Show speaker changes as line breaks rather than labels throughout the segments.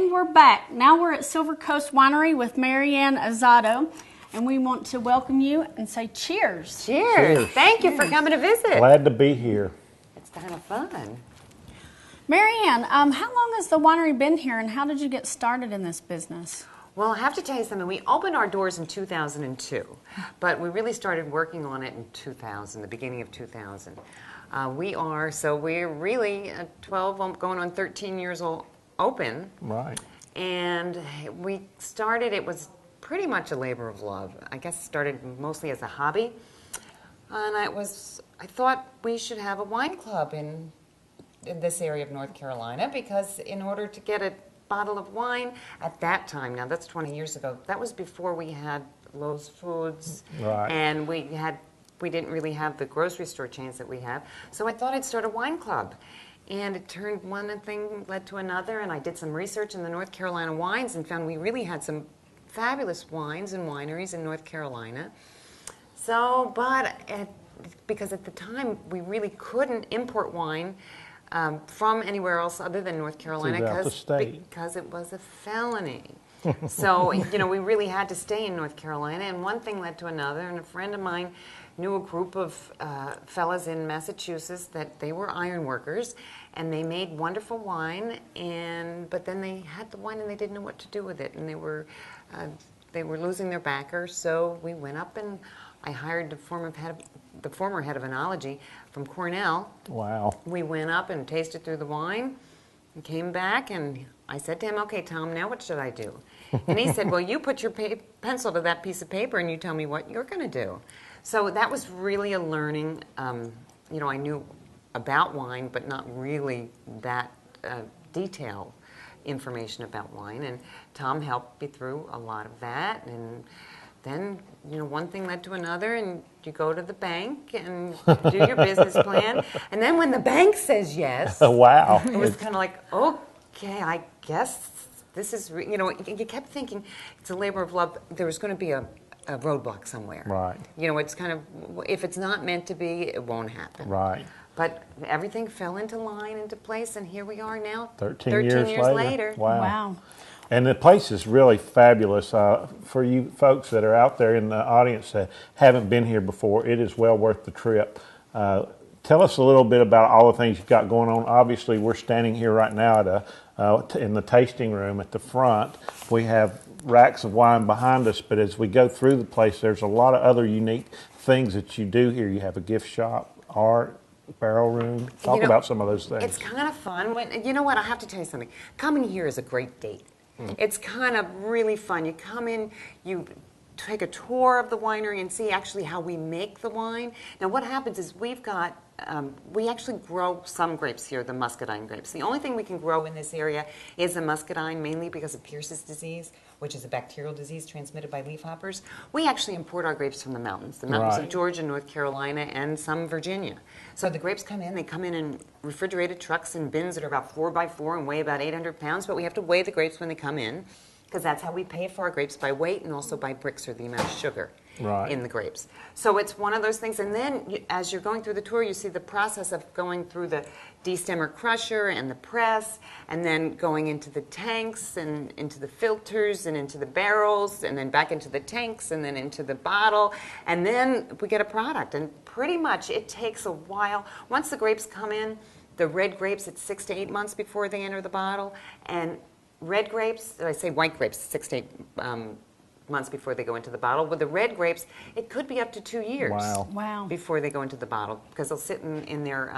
And we're back. Now we're at Silver Coast Winery with Marianne Azado, and we want to welcome you and say cheers.
Cheers. Thank you for coming to visit.
Glad to be here.
It's kind of fun.
Marianne, how long has the winery been here, and how did you get started in this business?
Well, I have to tell you something. We opened our doors in 2002, but we really started working on it in 2000, the beginning of 2000. We're really 12, going on 13 years old, open.
Right.
And we started, it was pretty much a labor of love. I guess it started mostly as a hobby. And I thought we should have a wine club in this area of North Carolina, because in order to get a bottle of wine at that time, now that's 20 years ago, that was before we had Lowe's Foods.
Right.
And we didn't really have the grocery store chains that we have. So I thought I'd start a wine club. And it turned one thing led to another, and I did some research in the North Carolina wines and found we really had some fabulous wines and wineries in North Carolina. So, because at the time we really couldn't import wine from anywhere else other than North Carolina because it was a felony. So, we really had to stay in North Carolina, and one thing led to another, and a friend of mine knew a group of fellas in Massachusetts that they were iron workers, and they made wonderful wine, but then they had the wine and they didn't know what to do with it, and they were losing their backer. So we went up and I hired the former head of enology from Cornell.
Wow.
We went up and tasted through the wine and came back, and I said to him, "Okay, Tom, now what should I do?" And he said, "Well, you put your pencil to that piece of paper and you tell me what you're going to do." So that was really a learning. I knew about wine, but not really that detailed information about wine. And Tom helped me through a lot of that. And then, one thing led to another, and you go to the bank and do your business plan. And then when the bank says yes,
wow,
it was kind of like, okay, I guess this is, you kept thinking it's a labor of love. There was going to be a roadblock somewhere.
Right.
It's kind of, if it's not meant to be, it won't happen.
Right.
But everything fell into line, into place, and here we are now,
13 years later.
Wow.
And the place is really fabulous. For you folks that are out there in the audience that haven't been here before, it is well worth the trip. Tell us a little bit about all the things you've got going on. Obviously, we're standing here right now in the tasting room at the front. We have racks of wine behind us, but as we go through the place, there's a lot of other unique things that you do here. You have a gift shop, art, barrel room. Talk about some of those things.
It's kind of fun. You know what? I have to tell you something. Coming here is a great date. It's kind of really fun. You come in, you take a tour of the winery and see actually how we make the wine. Now what happens is we actually grow some grapes here, the muscadine grapes. The only thing we can grow in this area is the muscadine, mainly because of Pierce's disease, which is a bacterial disease transmitted by leafhoppers. We actually import our grapes from the mountains of Georgia, North Carolina, and some Virginia. So the grapes come in refrigerated trucks and bins that are about 4 by 4 and weigh about 800 pounds, but we have to weigh the grapes when they come in, because that's how we pay for our grapes, by weight and also by bricks, or the amount of sugar in the grapes. So it's one of those things. And then as you're going through the tour, you see the process of going through the destemmer crusher and the press, and then going into the tanks and into the filters and into the barrels, and then back into the tanks and then into the bottle. And then we get a product. And pretty much it takes a while. Once the grapes come in, the red grapes, it's 6 to 8 months before they enter the bottle. And red grapes, I say white grapes, 6 to 8 months before they go into the bottle. With the red grapes, it could be up to 2 years before they go into the bottle, because they'll sit in their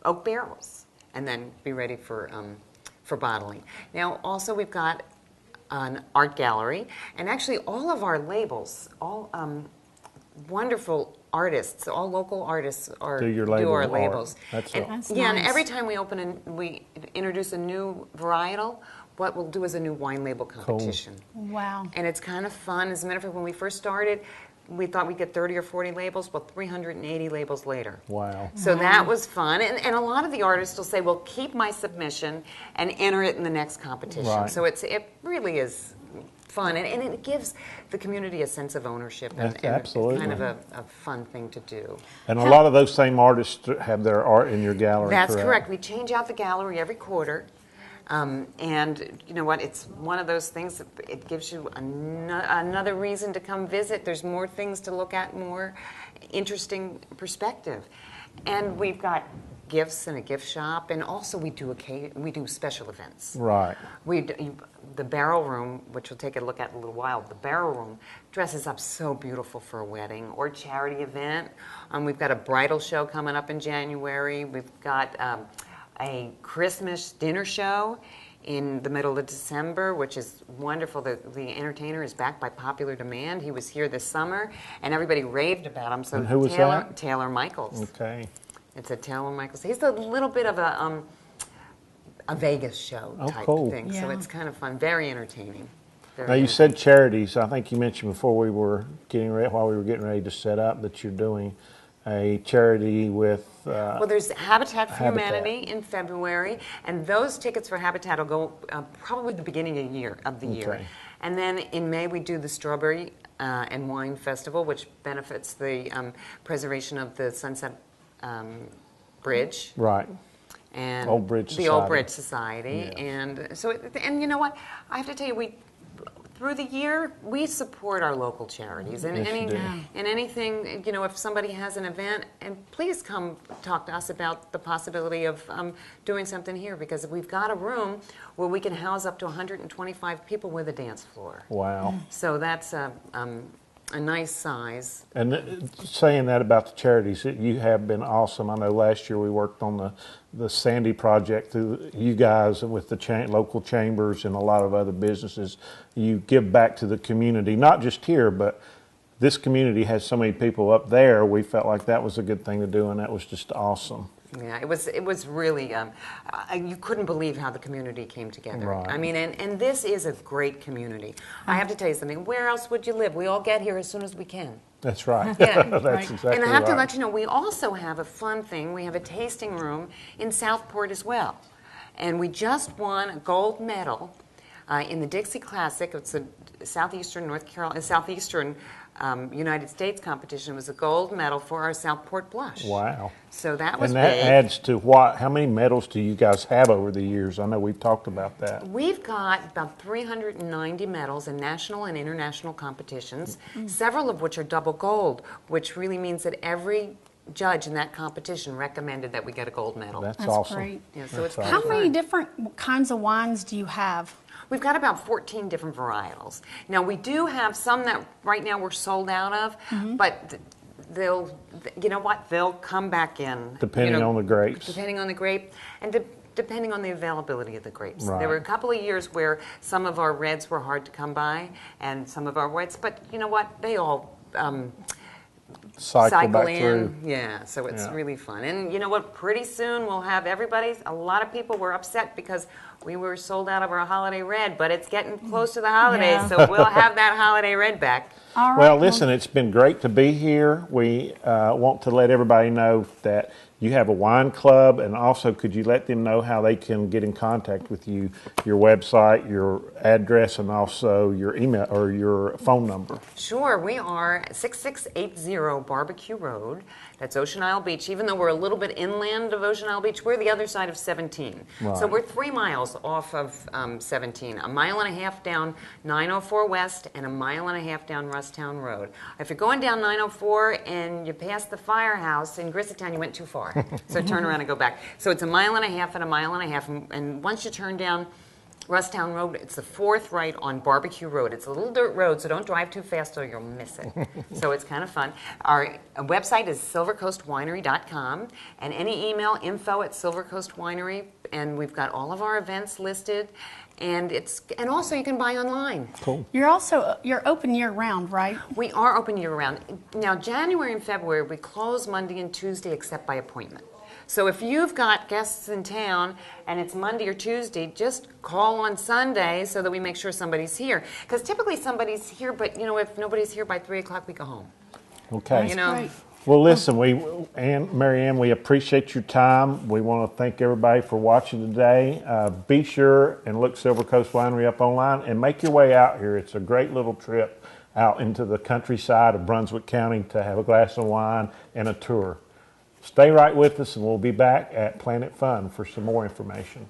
oak barrels and then be ready for bottling. Now, also we've got an art gallery, and actually all of our labels, all wonderful artists, all local artists do our labels.
That's
nice.
And every time we introduce a new varietal, what we'll do is a new wine label competition.
Cool. Wow.
And it's kind of fun. As a matter of fact, when we first started, we thought we'd get 30 or 40 labels, well, 380 labels later.
Wow.
So that was fun. And a lot of the artists will say, well, keep my submission and enter it in the next competition.
Right.
So it really is fun, and it gives the community a sense of ownership, and
absolutely
kind of a fun thing to do.
And a lot of those same artists have their art in your gallery.
That's correct. We change out the gallery every quarter. And you know what? It's one of those things that it gives you another reason to come visit. There's more things to look at, more interesting perspective. And we've got gifts and a gift shop, and also we do special events.
Right.
The Barrel Room, which we'll take a look at in a little while, the Barrel Room dresses up so beautiful for a wedding or charity event. We've got a bridal show coming up in January. We've got a Christmas dinner show in the middle of December, which is wonderful. The entertainer is back by popular demand. He was here this summer, and everybody raved about him. So
and who was that?
Taylor Michaels.
Okay.
It's a Taylor Michaels. He's a little bit of a Vegas show type thing, so it's kind of fun, very entertaining.
Now you said charities. I think you mentioned before while we were getting ready to set up, that you're doing a charity with.
Well, there's Habitat for Humanity in February, and those tickets for Habitat will go probably the beginning of the year. And then in May we do the Strawberry and Wine Festival, which benefits the preservation of the Sunset Bridge.
Right.
And
Old Bridge
the Old Bridge Society.
Yeah.
And so, and you know what? I have to tell you, through the year, we support our local charities. And anything, you know, if somebody has an event, and please come talk to us about the possibility of doing something here, because we've got a room where we can house up to 125 people with a dance floor.
Wow.
So that's a nice size.
And saying that about the charities, you have been awesome. I know last year we worked on the Sandy project through you guys with the local chambers and a lot of other businesses. You give back to the community, not just here, but this community has so many people up there. We felt like that was a good thing to do, and that was just awesome.
Yeah, it was really, you couldn't believe how the community came together.
Right.
I mean, and this is a great community. I have to tell you something, where else would you live? We all get here as soon as we can.
That's right.
Yeah.
That's exactly right.
And I have to let you know, we also have a fun thing. We have a tasting room in Southport as well. And we just won a gold medal in the Dixie Classic. It's a Southeastern United States competition. It was a gold medal for our Southport Blush.
Wow.
So that was
big. And that
big.
adds to what? How many medals do you guys have over the years? I know we've talked about that.
We've got about 390 medals in national and international competitions, several of which are double gold, which really means that every judge in that competition recommended that we get a gold medal.
That's awesome.
Great.
Yeah, so it's
How many different kinds of wines do you have?
We've got about 14 different varietals. Now, we do have some that right now we're sold out of, but they'll, you know what, they'll come back in.
Depending on the grapes.
Depending on the grape, and depending on the availability of the grapes.
Right.
There were a couple of years where some of our reds were hard to come by, and some of our whites, but you know what, they all cycle
back
in.
through.
Yeah, so it's really fun. And you know what, pretty soon we'll have a lot of people were upset because we were sold out of our holiday red, but it's getting close to the holidays, so we'll have that holiday red back.
All right.
Well, listen, it's been great to be here. We want to let everybody know that you have a wine club, and also could you let them know how they can get in contact with you, your website, your address, and also your email or your phone number?
Sure, we are 6680 Barbecue Road. That's Ocean Isle Beach. Even though we're a little bit inland of Ocean Isle Beach, we're the other side of 17.
Right.
So we're 3 miles off of 17, a mile and a half down 904 West and a mile and a half down Rusttown Road. If you're going down 904 and you pass the firehouse in Grissetown, you went too far. So turn around and go back. So it's a mile and a half and a mile and a half. And once you turn down Rusttown Road, it's the fourth right on Barbecue Road. It's a little dirt road, so don't drive too fast or you'll miss it. So it's kind of fun. Our website is silvercoastwinery.com, and any email, info@silvercoastwinery, and we've got all of our events listed, and also you can buy online.
Cool.
You're open year round, right?
We are open year round. Now, January and February, we close Monday and Tuesday except by appointment. So if you've got guests in town and it's Monday or Tuesday, just call on Sunday so that we make sure somebody's here. Because typically somebody's here, but you know, if nobody's here by 3 o'clock, we go home.
Okay.
You know.
Great.
Well, listen, Mary Ann, we appreciate your time. We want to thank everybody for watching today. Be sure and look Silver Coast Winery up online and make your way out here. It's a great little trip out into the countryside of Brunswick County to have a glass of wine and a tour. Stay right with us, and we'll be back at Planet Fun for some more information.